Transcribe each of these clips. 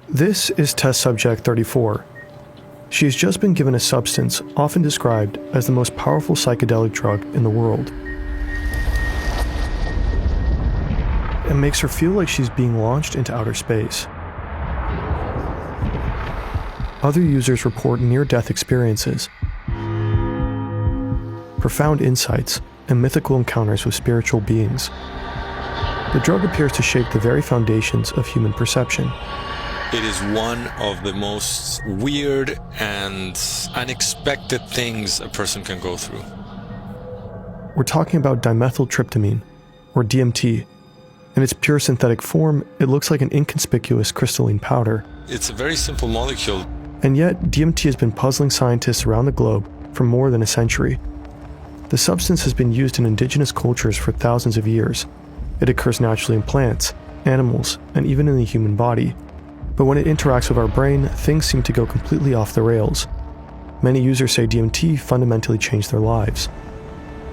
This is test subject 34. She has just been given a substance often described as the most powerful psychedelic drug in the world. It makes her feel like she's being launched into outer space. Other users report near-death experiences, profound insights, and mythical encounters with spiritual beings. The drug appears to shake the very foundations of human perception. It is one of the most weird and unexpected things a person can go through. We're talking about dimethyltryptamine, or DMT. In its pure synthetic form, it looks like an inconspicuous crystalline powder. It's a very simple molecule. And yet, DMT has been puzzling scientists around the globe for more than a century. The substance has been used in indigenous cultures for thousands of years. It occurs naturally in plants, animals, and even in the human body. But when it interacts with our brain, things seem to go completely off the rails. Many users say DMT fundamentally changed their lives.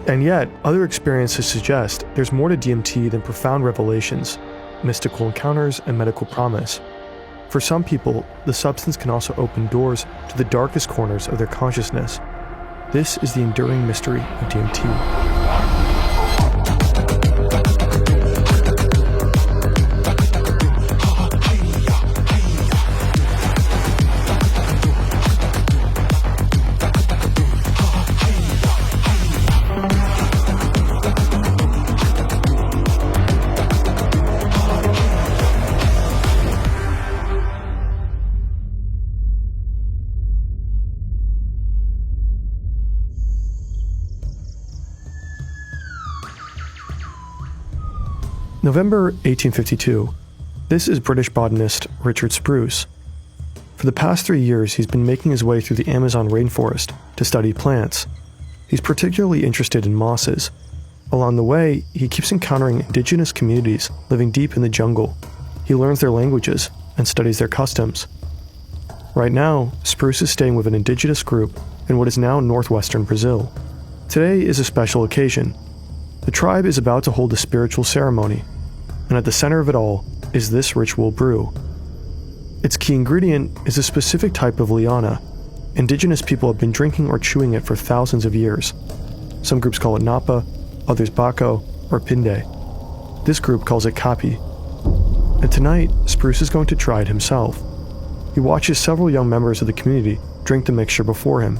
And yet, other experiences suggest there's more to DMT than profound revelations, mystical encounters, and medical promise. For some people, the substance can also open doors to the darkest corners of their consciousness. This is the enduring mystery of DMT. November 1852. This is British botanist Richard Spruce. For the past 3 years, he's been making his way through the Amazon rainforest to study plants. He's particularly interested in mosses. Along the way, he keeps encountering indigenous communities living deep in the jungle. He learns their languages and studies their customs. Right now, Spruce is staying with an indigenous group in what is now northwestern Brazil. Today is a special occasion. The tribe is about to hold a spiritual ceremony, and at the center of it all is this ritual brew. Its key ingredient is a specific type of liana. Indigenous people have been drinking or chewing it for thousands of years. Some groups call it napa, others baco, or pinde. This group calls it kapi. And tonight, Spruce is going to try it himself. He watches several young members of the community drink the mixture before him.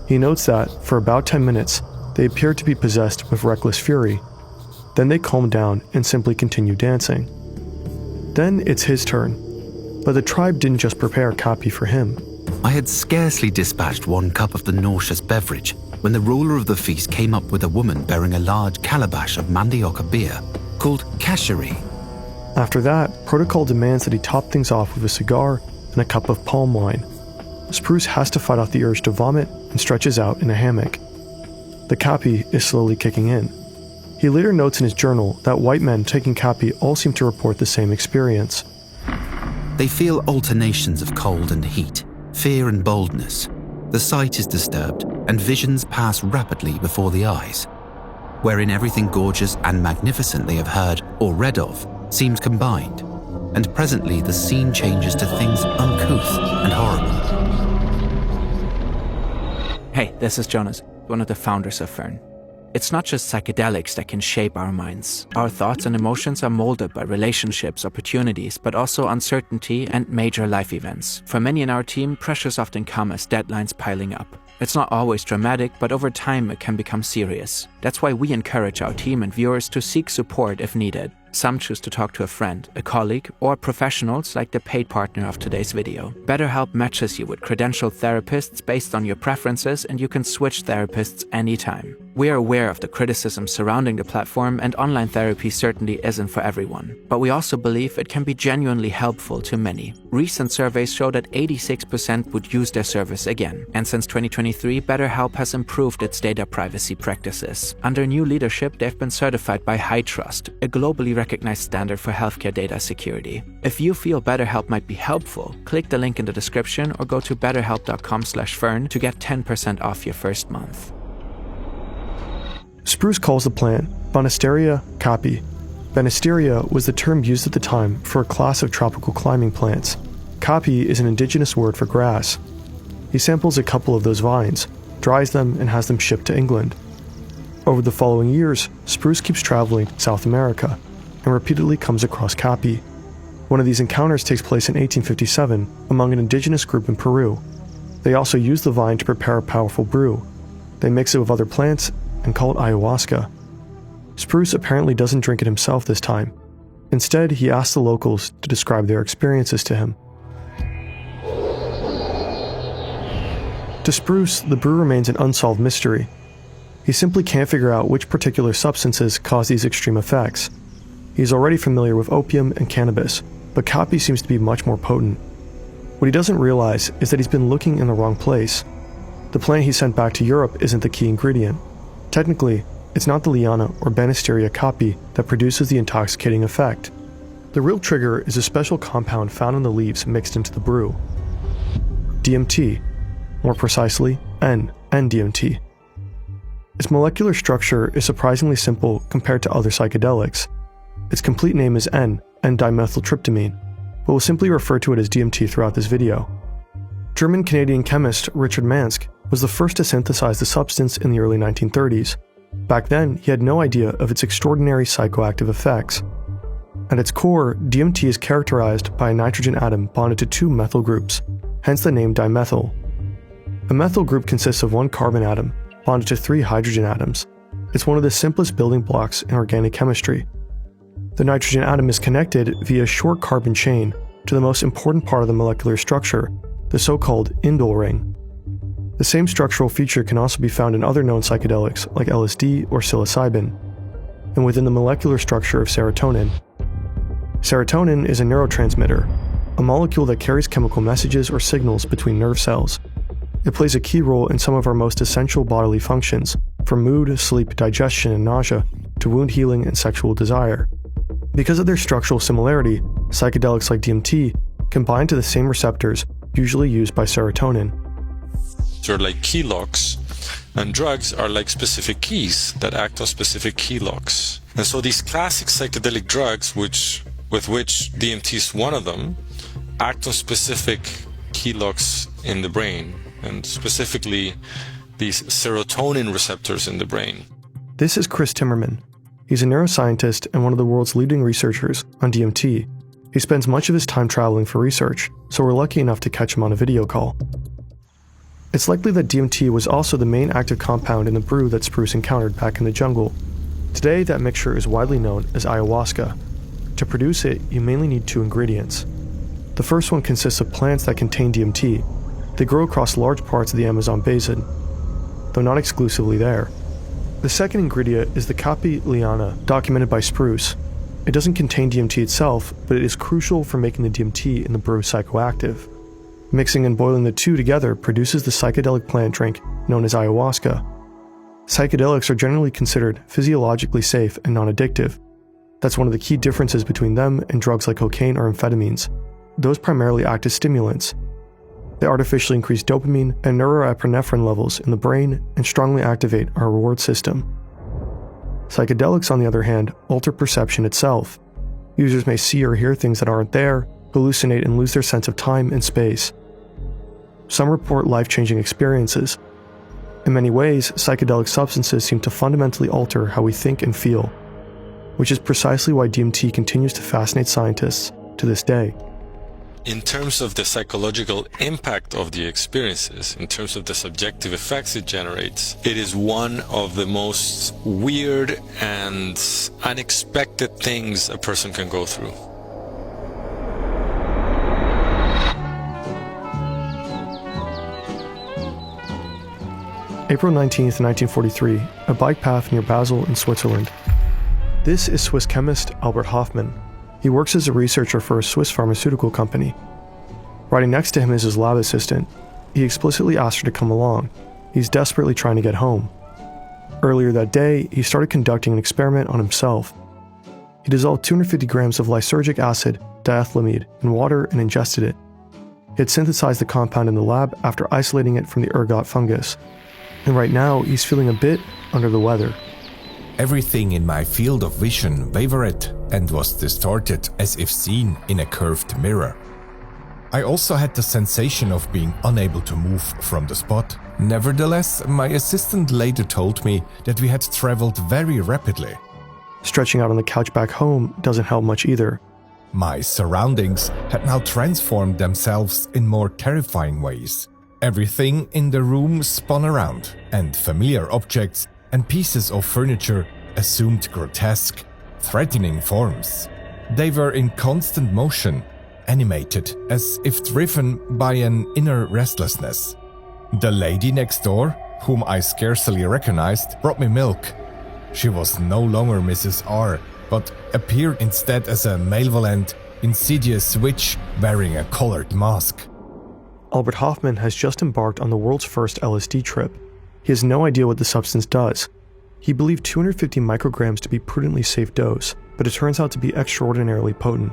He notes that, for about 10 minutes, they appear to be possessed with reckless fury. Then they calm down and simply continue dancing. Then it's his turn. But the tribe didn't just prepare kapi for him. I had scarcely dispatched 1 cup of the nauseous beverage when the ruler of the feast came up with a woman bearing a large calabash of mandioca beer called kashiri. After that, protocol demands that he top things off with a cigar and a cup of palm wine. Spruce has to fight off the urge to vomit and stretches out in a hammock. The kapi is slowly kicking in. He later notes in his journal that white men taking kapi all seem to report the same experience. They feel alternations of cold and heat, fear and boldness. The sight is disturbed, and visions pass rapidly before the eyes, wherein everything gorgeous and magnificent they have heard or read of seems combined, and presently the scene changes to things uncouth and horrible. Hey, this is Jonas, one of the founders of Fern. It's not just psychedelics that can shape our minds. Our thoughts and emotions are molded by relationships, opportunities, but also uncertainty and major life events. For many in our team, pressures often come as deadlines piling up. It's not always dramatic, but over time it can become serious. That's why we encourage our team and viewers to seek support if needed. Some choose to talk to a friend, a colleague, or professionals like the paid partner of today's video. BetterHelp matches you with credentialed therapists based on your preferences, and you can switch therapists anytime. We are aware of the criticism surrounding the platform, and online therapy certainly isn't for everyone. But we also believe it can be genuinely helpful to many. Recent surveys show that 86% would use their service again. And since 2023, BetterHelp has improved its data privacy practices. Under new leadership, they've been certified by HITRUST, a globally recognized standard for healthcare data security. If you feel BetterHelp might be helpful, click the link in the description or go to betterhelp.com/fern to get 10% off your first month. Spruce calls the plant Banisteria kapi. Banisteria was the term used at the time for a class of tropical climbing plants. Kapi is an indigenous word for grass. He samples a couple of those vines, dries them, and has them shipped to England. Over the following years, Spruce keeps traveling to South America and repeatedly comes across Kapi. One of these encounters takes place in 1857 among an indigenous group in Peru. They also use the vine to prepare a powerful brew. They mix it with other plants and call it ayahuasca. Spruce apparently doesn't drink it himself this time. Instead, he asks the locals to describe their experiences to him. To Spruce, the brew remains an unsolved mystery. He simply can't figure out which particular substances cause these extreme effects. He's already familiar with opium and cannabis, but Kapi seems to be much more potent. What he doesn't realize is that he's been looking in the wrong place. The plant he sent back to Europe isn't the key ingredient. Technically, it's not the liana or Banisterium kapi that produces the intoxicating effect. The real trigger is a special compound found in the leaves mixed into the brew. DMT, more precisely, N-DMT. Its molecular structure is surprisingly simple compared to other psychedelics. Its complete name is N-dimethyltryptamine, but we'll simply refer to it as DMT throughout this video. German-Canadian chemist Richard Manske was the first to synthesize the substance in the early 1930s. Back then, he had no idea of its extraordinary psychoactive effects. At its core, DMT is characterized by a nitrogen atom bonded to two methyl groups, hence the name dimethyl. A methyl group consists of one carbon atom bonded to three hydrogen atoms. It's one of the simplest building blocks in organic chemistry. The nitrogen atom is connected via a short carbon chain to the most important part of the molecular structure, the so-called indole ring. The same structural feature can also be found in other known psychedelics like LSD or psilocybin, and within the molecular structure of serotonin. Serotonin is a neurotransmitter, a molecule that carries chemical messages or signals between nerve cells. It plays a key role in some of our most essential bodily functions, from mood, sleep, digestion, and nausea, to wound healing and sexual desire. Because of their structural similarity, psychedelics like DMT can bind to the same receptors usually used by serotonin. They're like key locks, and drugs are like specific keys that act on specific key locks. And so these classic psychedelic drugs, with which DMT is one of them, act on specific key locks in the brain, and specifically these serotonin receptors in the brain. This is Chris Timmerman. He's a neuroscientist and one of the world's leading researchers on DMT. He spends much of his time traveling for research, so we're lucky enough to catch him on a video call. It's likely that DMT was also the main active compound in the brew that Spruce encountered back in the jungle. Today, that mixture is widely known as ayahuasca. To produce it, you mainly need two ingredients. The first one consists of plants that contain DMT. They grow across large parts of the Amazon basin, though not exclusively there. The second ingredient is the Kapi liana, documented by Spruce. It doesn't contain DMT itself, but it is crucial for making the DMT in the brew psychoactive. Mixing and boiling the two together produces the psychedelic plant drink known as ayahuasca. Psychedelics are generally considered physiologically safe and non-addictive. That's one of the key differences between them and drugs like cocaine or amphetamines. Those primarily act as stimulants. They artificially increase dopamine and norepinephrine levels in the brain and strongly activate our reward system. Psychedelics, on the other hand, alter perception itself. Users may see or hear things that aren't there, hallucinate, and lose their sense of time and space. Some report life-changing experiences. In many ways, psychedelic substances seem to fundamentally alter how we think and feel, which is precisely why DMT continues to fascinate scientists to this day. In terms of the psychological impact of the experiences, in terms of the subjective effects it generates, it is one of the most weird and unexpected things a person can go through. April 19th, 1943, a bike path near Basel in Switzerland. This is Swiss chemist Albert Hofmann. He works as a researcher for a Swiss pharmaceutical company. Riding next to him is his lab assistant. He explicitly asked her to come along. He's desperately trying to get home. Earlier that day, he started conducting an experiment on himself. He dissolved 250 grams of lysergic acid, diethylamide, in water and ingested it. He had synthesized the compound in the lab after isolating it from the ergot fungus. And right now, he's feeling a bit under the weather. Everything in my field of vision wavered and was distorted as if seen in a curved mirror. I also had the sensation of being unable to move from the spot. Nevertheless, my assistant later told me that we had traveled very rapidly. Stretching out on the couch back home doesn't help much either. My surroundings had now transformed themselves in more terrifying ways. Everything in the room spun around, and familiar objects and pieces of furniture assumed grotesque, threatening forms. They were in constant motion, animated as if driven by an inner restlessness. The lady next door, whom I scarcely recognized, brought me milk. She was no longer Mrs. R, but appeared instead as a malevolent, insidious witch wearing a colored mask. Albert Hofmann has just embarked on the world's first LSD trip. He has no idea what the substance does. He believed 250 micrograms to be prudently safe dose, but it turns out to be extraordinarily potent,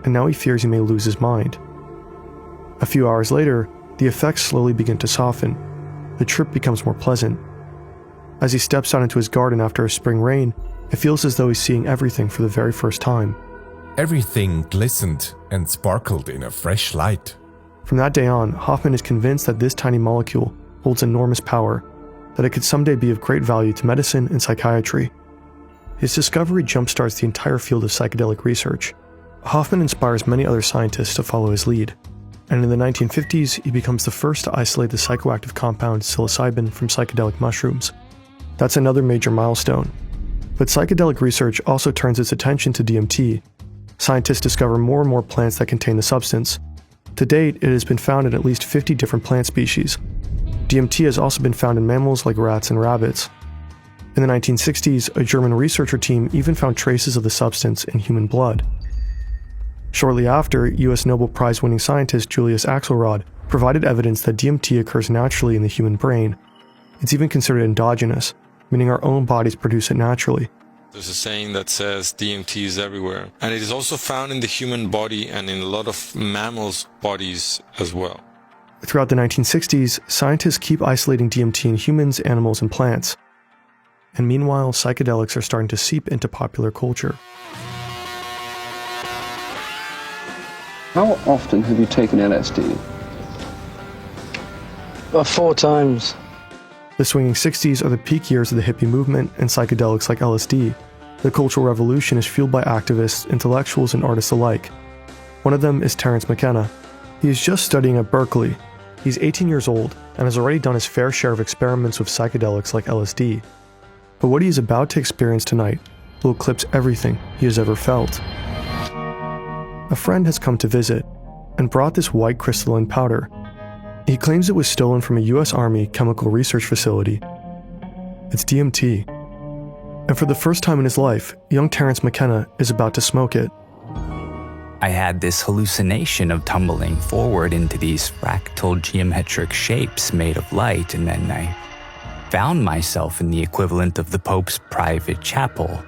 and now he fears he may lose his mind. A few hours later, the effects slowly begin to soften. The trip becomes more pleasant. As he steps out into his garden after a spring rain, it feels as though he's seeing everything for the very first time. Everything glistened and sparkled in a fresh light. From that day on, Hofmann is convinced that this tiny molecule holds enormous power, that it could someday be of great value to medicine and psychiatry. His discovery jumpstarts the entire field of psychedelic research. Hofmann inspires many other scientists to follow his lead, and in the 1950s, he becomes the first to isolate the psychoactive compound psilocybin from psychedelic mushrooms. That's another major milestone. But psychedelic research also turns its attention to DMT. Scientists discover more and more plants that contain the substance. To date, it has been found in at least 50 different plant species. DMT has also been found in mammals like rats and rabbits. In the 1960s, a German researcher team even found traces of the substance in human blood. Shortly after, US Nobel Prize-winning scientist Julius Axelrod provided evidence that DMT occurs naturally in the human brain. It's even considered endogenous, meaning our own bodies produce it naturally. There's a saying that says DMT is everywhere, and it is also found in the human body and in a lot of mammals' bodies as well. Throughout the 1960s, scientists keep isolating DMT in humans, animals, and plants. And meanwhile, psychedelics are starting to seep into popular culture. How often have you taken LSD? 4 times. The swinging 60s are the peak years of the hippie movement and psychedelics like LSD. The Cultural Revolution is fueled by activists, intellectuals, and artists alike. One of them is Terence McKenna. He is just studying at Berkeley. He's 18 years old and has already done his fair share of experiments with psychedelics like LSD. But what he is about to experience tonight will eclipse everything he has ever felt. A friend has come to visit and brought this white crystalline powder. He claims it was stolen from a US Army chemical research facility. It's DMT. And for the first time in his life, young Terence McKenna is about to smoke it. I had this hallucination of tumbling forward into these fractal geometric shapes made of light, and then I found myself in the equivalent of the Pope's private chapel.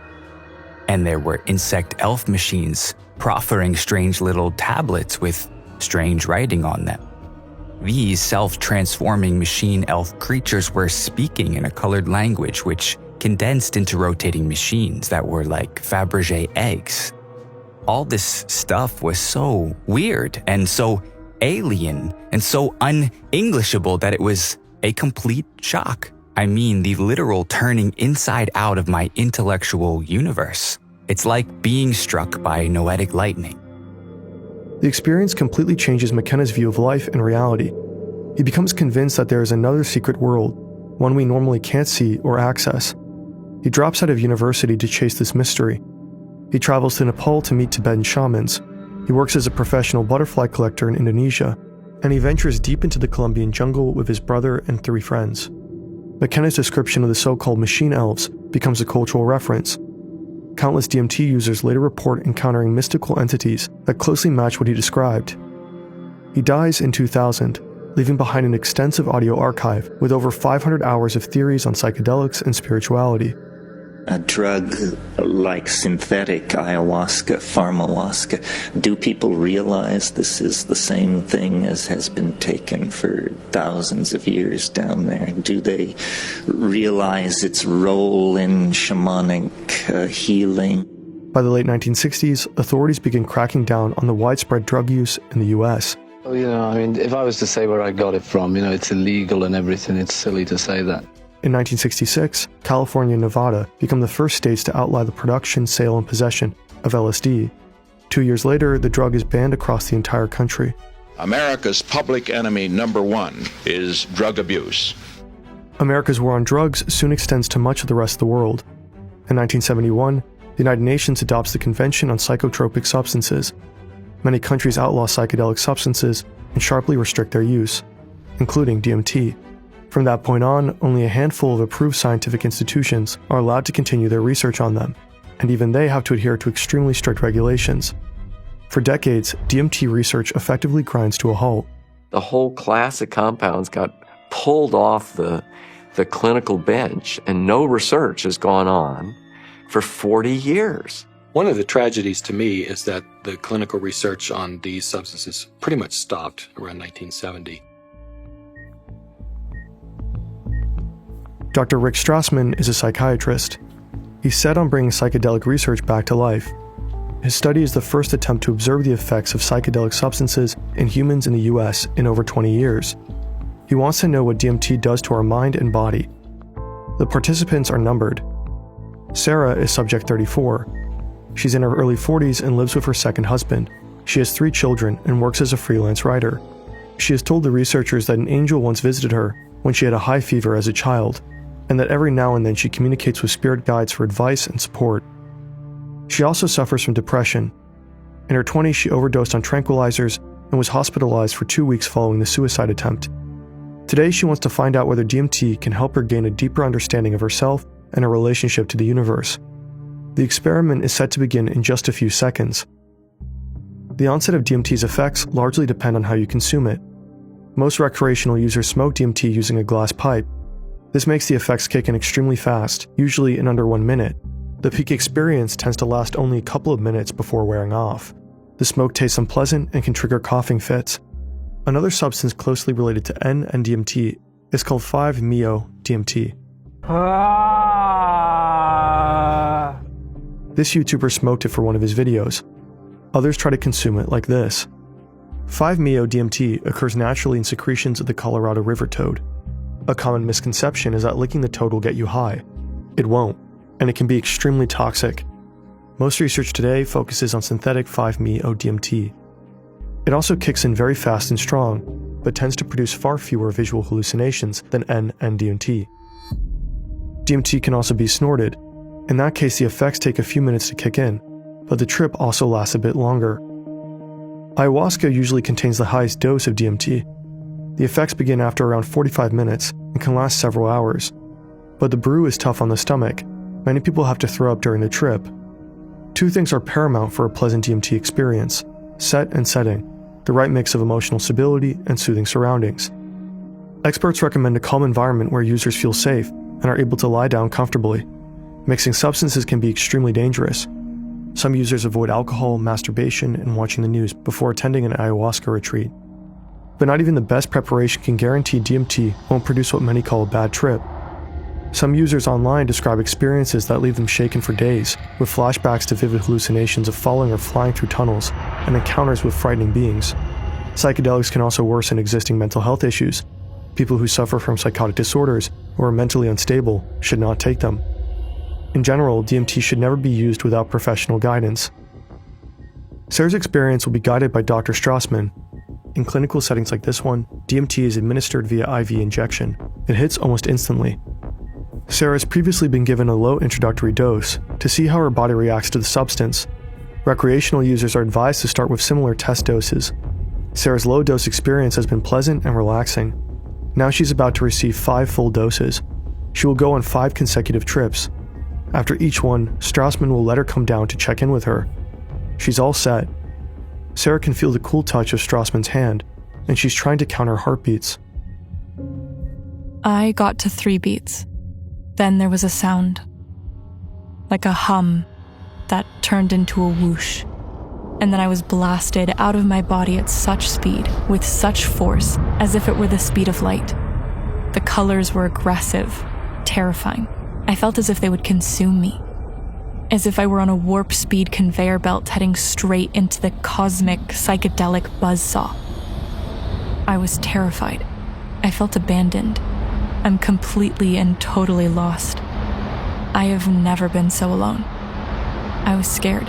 And there were insect elf machines proffering strange little tablets with strange writing on them. These self-transforming machine elf creatures were speaking in a colored language which condensed into rotating machines that were like Fabergé eggs. All this stuff was so weird and so alien and so un-Englishable that it was a complete shock. I mean, the literal turning inside out of my intellectual universe. It's like being struck by noetic lightning. The experience completely changes McKenna's view of life and reality. He becomes convinced that there is another secret world, one we normally can't see or access. He drops out of university to chase this mystery. He travels to Nepal to meet Tibetan shamans. He works as a professional butterfly collector in Indonesia, and he ventures deep into the Colombian jungle with his brother and 3 friends. McKenna's description of the so-called machine elves becomes a cultural reference. Countless DMT users later report encountering mystical entities that closely match what he described. He dies in 2000, leaving behind an extensive audio archive with over 500 hours of theories on psychedelics and spirituality. A drug like synthetic ayahuasca, pharmawaska, do people realize this is the same thing as has been taken for thousands of years down there? Do they realize its role in shamanic healing? By the late 1960s, authorities begin cracking down on the widespread drug use in the US. Well, if I was to say where I got it from, it's illegal and everything. It's silly to say that. In 1966, California and Nevada become the first states to outlaw the production, sale, and possession of LSD. 2 years later, the drug is banned across the entire country. America's public enemy number one is drug abuse. America's war on drugs soon extends to much of the rest of the world. In 1971, the United Nations adopts the Convention on Psychotropic Substances. Many countries outlaw psychedelic substances and sharply restrict their use, including DMT. From that point on, only a handful of approved scientific institutions are allowed to continue their research on them, and even they have to adhere to extremely strict regulations. For decades, DMT research effectively grinds to a halt. The whole class of compounds got pulled off the clinical bench, and no research has gone on for 40 years. One of the tragedies to me is that the clinical research on these substances pretty much stopped around 1970. Dr. Rick Strassman is a psychiatrist. He's set on bringing psychedelic research back to life. His study is the first attempt to observe the effects of psychedelic substances in humans in the US in over 20 years. He wants to know what DMT does to our mind and body. The participants are numbered. Sarah is subject 34. She's in her early 40s and lives with her second husband. She has 3 children and works as a freelance writer. She has told the researchers that an angel once visited her when she had a high fever as a child, and that every now and then she communicates with spirit guides for advice and support. She also suffers from depression. In her 20s, she overdosed on tranquilizers and was hospitalized for 2 weeks following the suicide attempt. Today, she wants to find out whether DMT can help her gain a deeper understanding of herself and her relationship to the universe. The experiment is set to begin in just a few seconds. The onset of DMT's effects largely depend on how you consume it. Most recreational users smoke DMT using a glass pipe. This makes the effects kick in extremely fast, usually in under 1 minute. The peak experience tends to last only a couple of minutes before wearing off. The smoke tastes unpleasant and can trigger coughing fits. Another substance closely related to N and DMT is called 5-MeO-DMT. This YouTuber smoked it for one of his videos. Others try to consume it like this. 5-MeO-DMT occurs naturally in secretions of the Colorado River toad. A common misconception is that licking the toad will get you high. It won't, and it can be extremely toxic. Most research today focuses on synthetic 5-MeO-DMT. It also kicks in very fast and strong, but tends to produce far fewer visual hallucinations than N and DMT. DMT can also be snorted. In that case, the effects take a few minutes to kick in, but the trip also lasts a bit longer. Ayahuasca usually contains the highest dose of DMT. The effects begin after around 45 minutes and can last several hours. But the brew is tough on the stomach. Many people have to throw up during the trip. 2 things are paramount for a pleasant DMT experience: set and setting, the right mix of emotional stability and soothing surroundings. Experts recommend a calm environment where users feel safe and are able to lie down comfortably. Mixing substances can be extremely dangerous. Some users avoid alcohol, masturbation, and watching the news before attending an ayahuasca retreat. But not even the best preparation can guarantee DMT won't produce what many call a bad trip. Some users online describe experiences that leave them shaken for days, with flashbacks to vivid hallucinations of falling or flying through tunnels, and encounters with frightening beings. Psychedelics can also worsen existing mental health issues. People who suffer from psychotic disorders or are mentally unstable should not take them. In general, DMT should never be used without professional guidance. Sarah's experience will be guided by Dr. Strassman. In clinical settings like this one, DMT is administered via IV injection. It hits almost instantly. Sarah has previously been given a low introductory dose to see how her body reacts to the substance. Recreational users are advised to start with similar test doses. Sarah's low-dose experience has been pleasant and relaxing. Now she's about to receive 5 full doses. She will go on 5 consecutive trips. After each one, Strassman will let her come down to check in with her. She's all set. Sarah can feel the cool touch of Strassman's hand, and she's trying to count her heartbeats. I got to 3 beats. Then there was a sound, like a hum, that turned into a whoosh. And then I was blasted out of my body at such speed, with such force, as if it were the speed of light. The colors were aggressive, terrifying. I felt as if they would consume me. As if I were on a warp speed conveyor belt heading straight into the cosmic, psychedelic buzzsaw. I was terrified. I felt abandoned. I'm completely and totally lost. I have never been so alone. I was scared,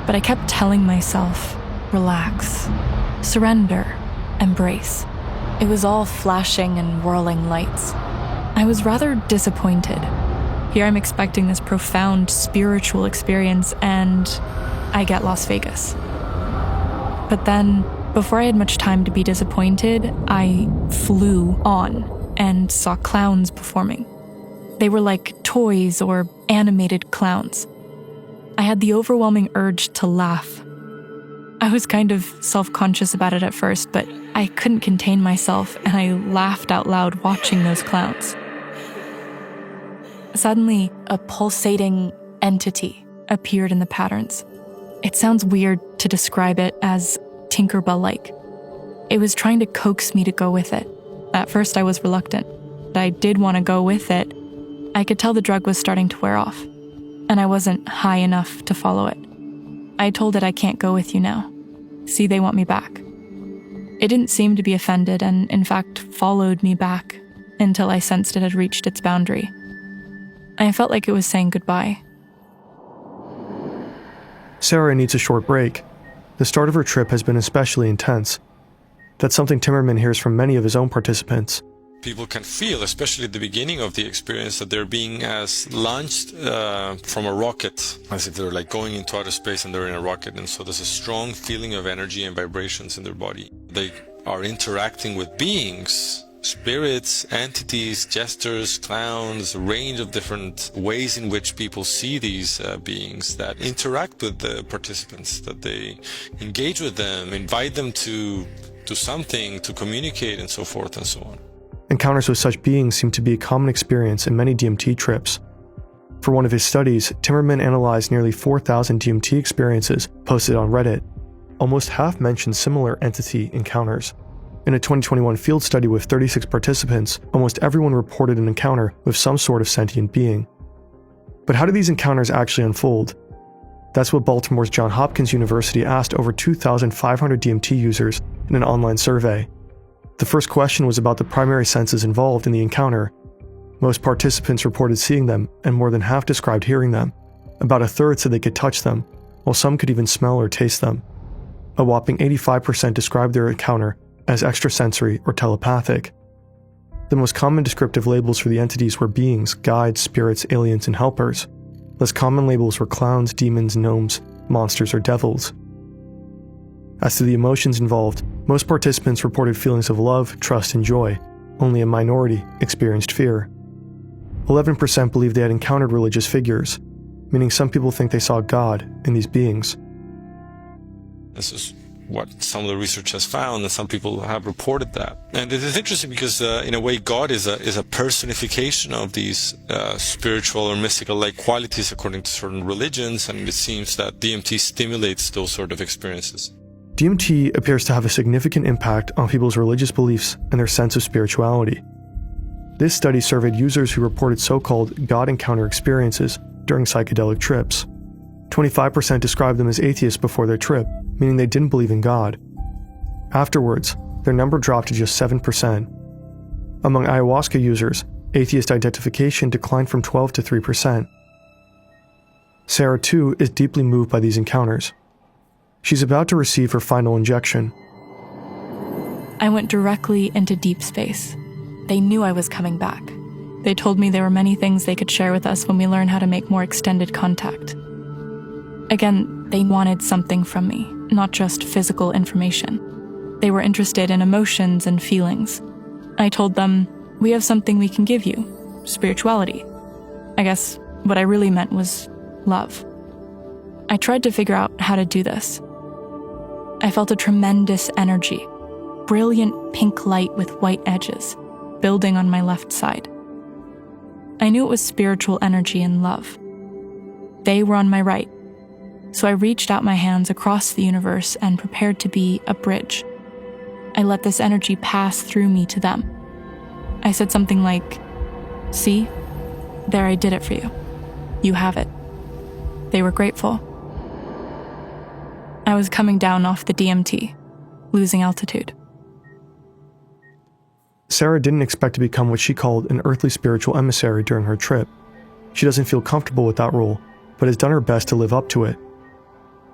but I kept telling myself, relax, surrender, embrace. It was all flashing and whirling lights. I was rather disappointed. Here I'm expecting this profound spiritual experience, and I get Las Vegas. But then, before I had much time to be disappointed, I flew on and saw clowns performing. They were like toys or animated clowns. I had the overwhelming urge to laugh. I was kind of self-conscious about it at first, but I couldn't contain myself, and I laughed out loud watching those clowns. Suddenly, a pulsating entity appeared in the patterns. It sounds weird to describe it as Tinkerbell-like. It was trying to coax me to go with it. At first, I was reluctant. I did want to go with it. I could tell the drug was starting to wear off, and I wasn't high enough to follow it. I told it I can't go with you now. See, they want me back. It didn't seem to be offended and, in fact, followed me back until I sensed it had reached its boundary. I felt like it was saying goodbye. Sarah needs a short break. The start of her trip has been especially intense. That's something Timmerman hears from many of his own participants. People can feel, especially at the beginning of the experience, that they're being launched from a rocket, as if they're like going into outer space and they're in a rocket. And so there's a strong feeling of energy and vibrations in their body. They are interacting with beings, spirits, entities, gestures, clowns, a range of different ways in which people see these beings that interact with the participants, that they engage with them, invite them to something, to communicate, and so forth and so on. Encounters with such beings seem to be a common experience in many DMT trips. For one of his studies, Timmerman analyzed nearly 4,000 DMT experiences posted on Reddit. Almost half mentioned similar entity encounters. In a 2021 field study with 36 participants, almost everyone reported an encounter with some sort of sentient being. But how do these encounters actually unfold? That's what Baltimore's Johns Hopkins University asked over 2,500 DMT users in an online survey. The first question was about the primary senses involved in the encounter. Most participants reported seeing them, and more than half described hearing them. About a third said they could touch them, while some could even smell or taste them. A whopping 85% described their encounter as extrasensory or telepathic. The most common descriptive labels for the entities were beings, guides, spirits, aliens, and helpers. Less common labels were clowns, demons, gnomes, monsters, or devils. As to the emotions involved, most participants reported feelings of love, trust, and joy. Only a minority experienced fear. 11% believed they had encountered religious figures, meaning some people think they saw God in these beings. This is what some of the research has found, and some people have reported that. And it is interesting because, in a way, God is a personification of these spiritual or mystical-like qualities according to certain religions, and it seems that DMT stimulates those sort of experiences. DMT appears to have a significant impact on people's religious beliefs and their sense of spirituality. This study surveyed users who reported so-called God encounter experiences during psychedelic trips. 25% described them as atheists before their trip, meaning they didn't believe in God. Afterwards, their number dropped to just 7%. Among ayahuasca users, atheist identification declined from 12 to 3%. Sarah, too, is deeply moved by these encounters. She's about to receive her final injection. I went directly into deep space. They knew I was coming back. They told me there were many things they could share with us when we learn how to make more extended contact. Again, they wanted something from me, not just physical information. They were interested in emotions and feelings. I told them, we have something we can give you, spirituality. I guess what I really meant was love. I tried to figure out how to do this. I felt a tremendous energy, brilliant pink light with white edges, building on my left side. I knew it was spiritual energy and love. They were on my right, so I reached out my hands across the universe and prepared to be a bridge. I let this energy pass through me to them. I said something like, "See, there, I did it for you. You have it." They were grateful. I was coming down off the DMT, losing altitude. Sarah didn't expect to become what she called an earthly spiritual emissary during her trip. She doesn't feel comfortable with that role, but has done her best to live up to it.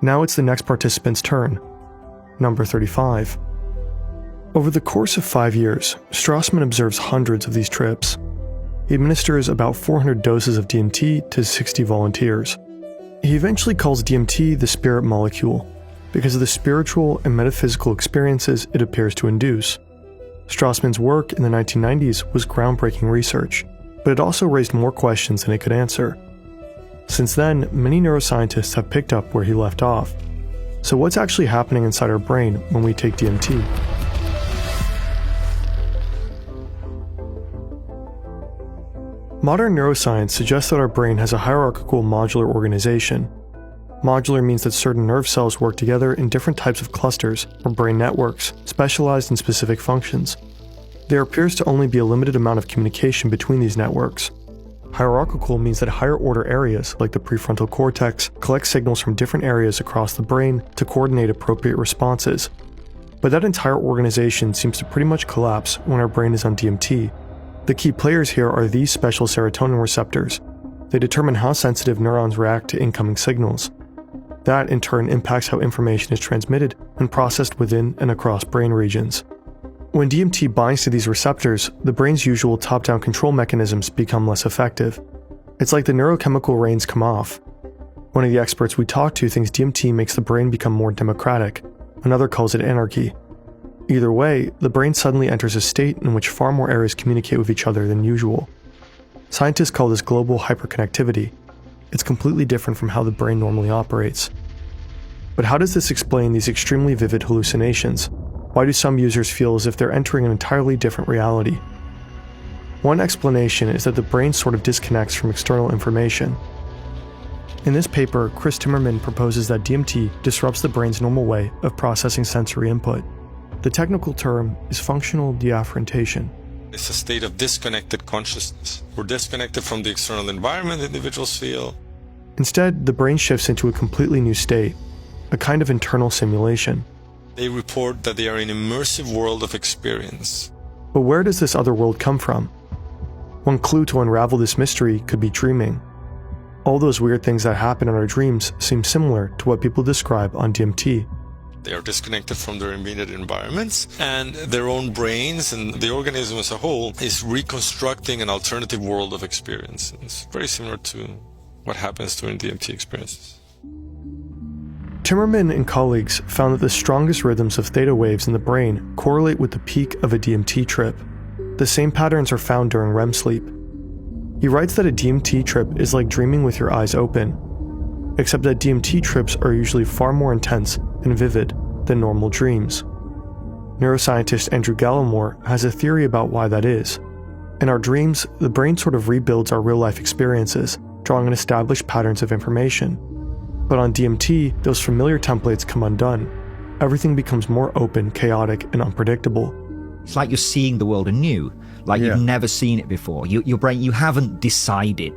Now it's the next participant's turn. Number 35. Over the course of 5 years, Strassman observes hundreds of these trips. He administers about 400 doses of DMT to 60 volunteers. He eventually calls DMT the spirit molecule because of the spiritual and metaphysical experiences it appears to induce. Strassman's work in the 1990s was groundbreaking research, but it also raised more questions than it could answer. Since then, many neuroscientists have picked up where he left off. So what's actually happening inside our brain when we take DMT? Modern neuroscience suggests that our brain has a hierarchical modular organization. Modular means that certain nerve cells work together in different types of clusters or brain networks, specialized in specific functions. There appears to only be a limited amount of communication between these networks. Hierarchical means that higher order areas, like the prefrontal cortex, collect signals from different areas across the brain to coordinate appropriate responses. But that entire organization seems to pretty much collapse when our brain is on DMT. The key players here are these special serotonin receptors. They determine how sensitive neurons react to incoming signals. That, in turn, impacts how information is transmitted and processed within and across brain regions. When DMT binds to these receptors, the brain's usual top-down control mechanisms become less effective. It's like the neurochemical reins come off. One of the experts we talked to thinks DMT makes the brain become more democratic. Another calls it anarchy. Either way, the brain suddenly enters a state in which far more areas communicate with each other than usual. Scientists call this global hyperconnectivity. It's completely different from how the brain normally operates. But how does this explain these extremely vivid hallucinations? Why do some users feel as if they're entering an entirely different reality? One explanation is that the brain sort of disconnects from external information. In this paper, Chris Timmerman proposes that DMT disrupts the brain's normal way of processing sensory input. The technical term is functional deafferentation. It's a state of disconnected consciousness. We're disconnected from the external environment individuals feel. Instead, the brain shifts into a completely new state, a kind of internal simulation. They report that they are in an immersive world of experience. But where does this other world come from? One clue to unravel this mystery could be dreaming. All those weird things that happen in our dreams seem similar to what people describe on DMT. They are disconnected from their immediate environments, and their own brains and the organism as a whole is reconstructing an alternative world of experience. It's very similar to what happens during DMT experiences. Timmerman and colleagues found that the strongest rhythms of theta waves in the brain correlate with the peak of a DMT trip. The same patterns are found during REM sleep. He writes that a DMT trip is like dreaming with your eyes open, except that DMT trips are usually far more intense and vivid than normal dreams. Neuroscientist Andrew Gallimore has a theory about why that is. In our dreams, the brain sort of rebuilds our real-life experiences, drawing on established patterns of information. But on DMT, those familiar templates come undone. Everything becomes more open, chaotic, and unpredictable. It's like you're seeing the world anew, like you've never seen it before. Your brain, you haven't decided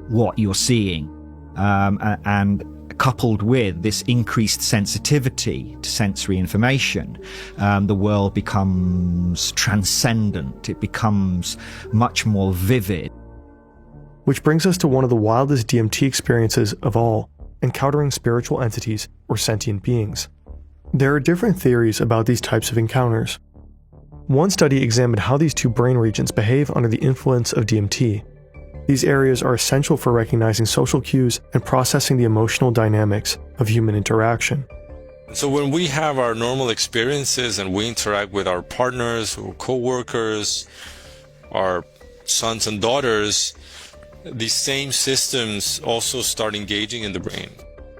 what you're seeing. And coupled with this increased sensitivity to sensory information, the world becomes transcendent. It becomes much more vivid. Which brings us to one of the wildest DMT experiences of all, encountering spiritual entities or sentient beings. There are different theories about these types of encounters. One study examined how these two brain regions behave under the influence of DMT. These areas are essential for recognizing social cues and processing the emotional dynamics of human interaction. So when we have our normal experiences and we interact with our partners or co-workers, our sons and daughters, these same systems also start engaging in the brain.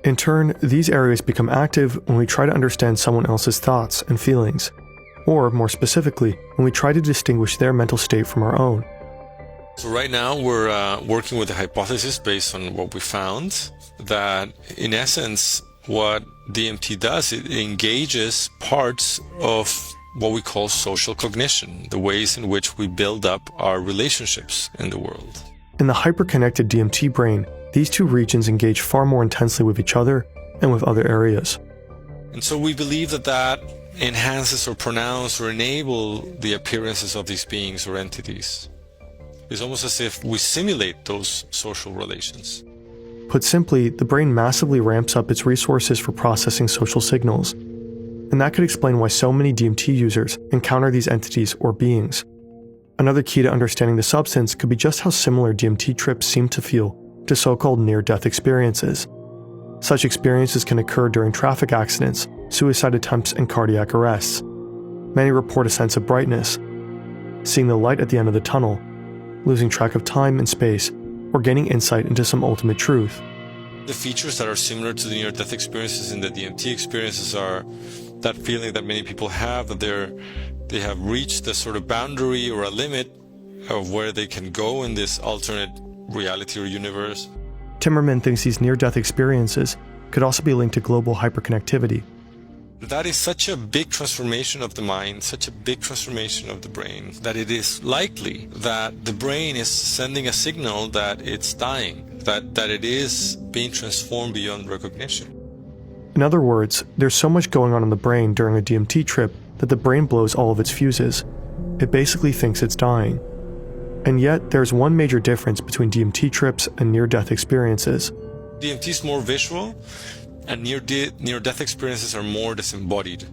In turn, these areas become active when we try to understand someone else's thoughts and feelings, or more specifically, when we try to distinguish their mental state from our own. So right now we're working with a hypothesis based on what we found, that in essence what DMT does, it engages parts of what we call social cognition, the ways in which we build up our relationships in the world. In the hyperconnected DMT brain, these two regions engage far more intensely with each other and with other areas. And so we believe that enhances or pronounce or enable the appearances of these beings or entities. It's almost as if we simulate those social relations. Put simply, the brain massively ramps up its resources for processing social signals. And that could explain why so many DMT users encounter these entities or beings. Another key to understanding the substance could be just how similar DMT trips seem to feel to so-called near-death experiences. Such experiences can occur during traffic accidents, suicide attempts, and cardiac arrests. Many report a sense of brightness, seeing the light at the end of the tunnel, losing track of time and space, or gaining insight into some ultimate truth. The features that are similar to the near-death experiences and the DMT experiences are that feeling that many people have, that they have reached a sort of boundary or a limit of where they can go in this alternate reality or universe. Timmerman thinks these near-death experiences could also be linked to global hyperconnectivity. That is such a big transformation of the mind, such a big transformation of the brain, that it is likely that the brain is sending a signal that it's dying, that it is being transformed beyond recognition. In other words, there's so much going on in the brain during a DMT trip that the brain blows all of its fuses. It basically thinks it's dying. And yet, there's one major difference between DMT trips and near-death experiences. DMT is more visual, and near-death experiences are more disembodied.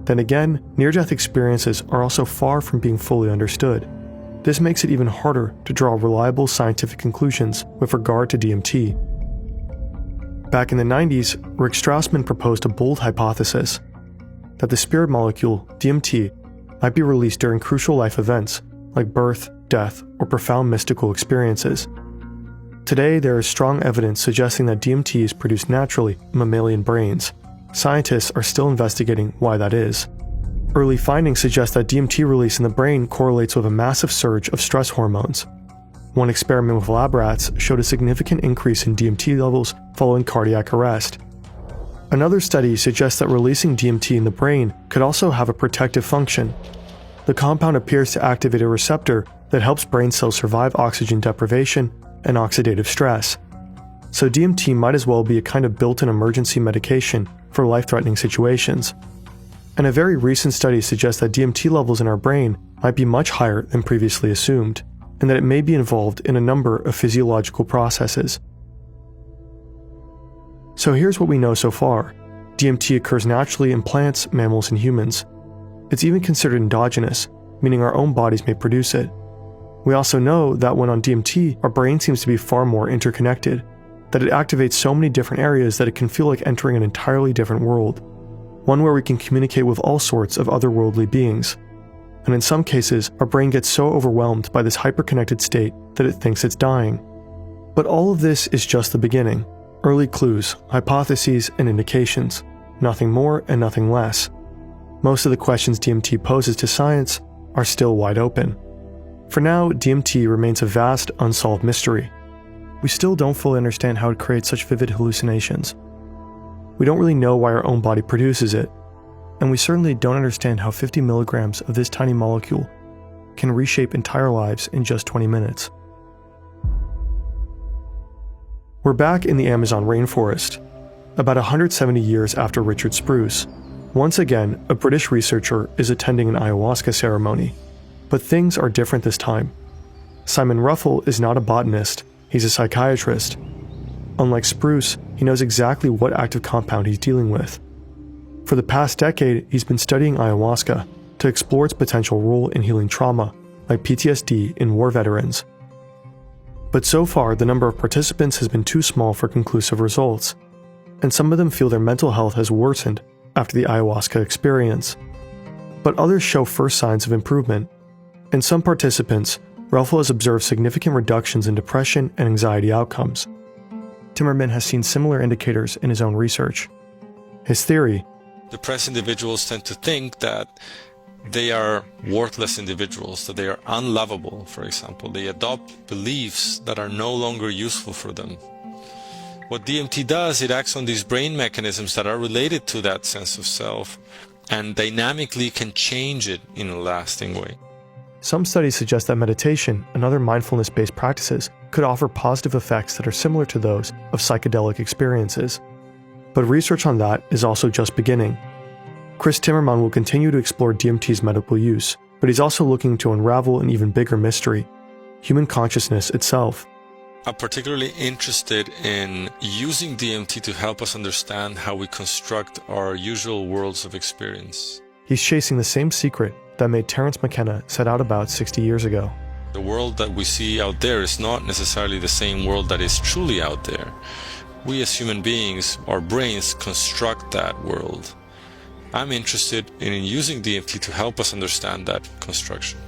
Then again, near-death experiences are also far from being fully understood. This makes it even harder to draw reliable scientific conclusions with regard to DMT. Back in the 90s, Rick Strassman proposed a bold hypothesis that the spirit molecule, DMT, might be released during crucial life events like birth, death, or profound mystical experiences. Today, there is strong evidence suggesting that DMT is produced naturally in mammalian brains. Scientists are still investigating why that is. Early findings suggest that DMT release in the brain correlates with a massive surge of stress hormones. One experiment with lab rats showed a significant increase in DMT levels following cardiac arrest. Another study suggests that releasing DMT in the brain could also have a protective function. The compound appears to activate a receptor that helps brain cells survive oxygen deprivation and oxidative stress. So DMT might as well be a kind of built-in emergency medication for life-threatening situations. And a very recent study suggests that DMT levels in our brain might be much higher than previously assumed, and that it may be involved in a number of physiological processes. So here's what we know so far. DMT occurs naturally in plants, mammals, and humans. It's even considered endogenous, meaning our own bodies may produce it. We also know that when on DMT, our brain seems to be far more interconnected, that it activates so many different areas that it can feel like entering an entirely different world, one where we can communicate with all sorts of otherworldly beings. And in some cases, our brain gets so overwhelmed by this hyperconnected state that it thinks it's dying. But all of this is just the beginning. Early clues, hypotheses, and indications. Nothing more and nothing less. Most of the questions DMT poses to science are still wide open. For now, DMT remains a vast, unsolved mystery. We still don't fully understand how it creates such vivid hallucinations. We don't really know why our own body produces it, and we certainly don't understand how 50 milligrams of this tiny molecule can reshape entire lives in just 20 minutes. We're back in the Amazon rainforest, about 170 years after Richard Spruce. Once again, a British researcher is attending an ayahuasca ceremony. But things are different this time. Simon Ruffle is not a botanist, he's a psychiatrist. Unlike Spruce, he knows exactly what active compound he's dealing with. For the past decade, he's been studying ayahuasca to explore its potential role in healing trauma, like PTSD in war veterans. But so far, the number of participants has been too small for conclusive results, and some of them feel their mental health has worsened after the ayahuasca experience. But others show first signs of improvement. In some participants, Ruffle has observed significant reductions in depression and anxiety outcomes. Timmerman has seen similar indicators in his own research. His theory: depressed individuals tend to think that they are worthless individuals, that they are unlovable, for example. They adopt beliefs that are no longer useful for them. What DMT does, it acts on these brain mechanisms that are related to that sense of self and dynamically can change it in a lasting way. Some studies suggest that meditation and other mindfulness-based practices could offer positive effects that are similar to those of psychedelic experiences. But research on that is also just beginning. Chris Timmerman will continue to explore DMT's medical use, but he's also looking to unravel an even bigger mystery: human consciousness itself. I'm particularly interested in using DMT to help us understand how we construct our usual worlds of experience. He's chasing the same secret that made Terence McKenna set out about 60 years ago. The world that we see out there is not necessarily the same world that is truly out there. We as human beings, our brains construct that world. I'm interested in using DMT to help us understand that construction.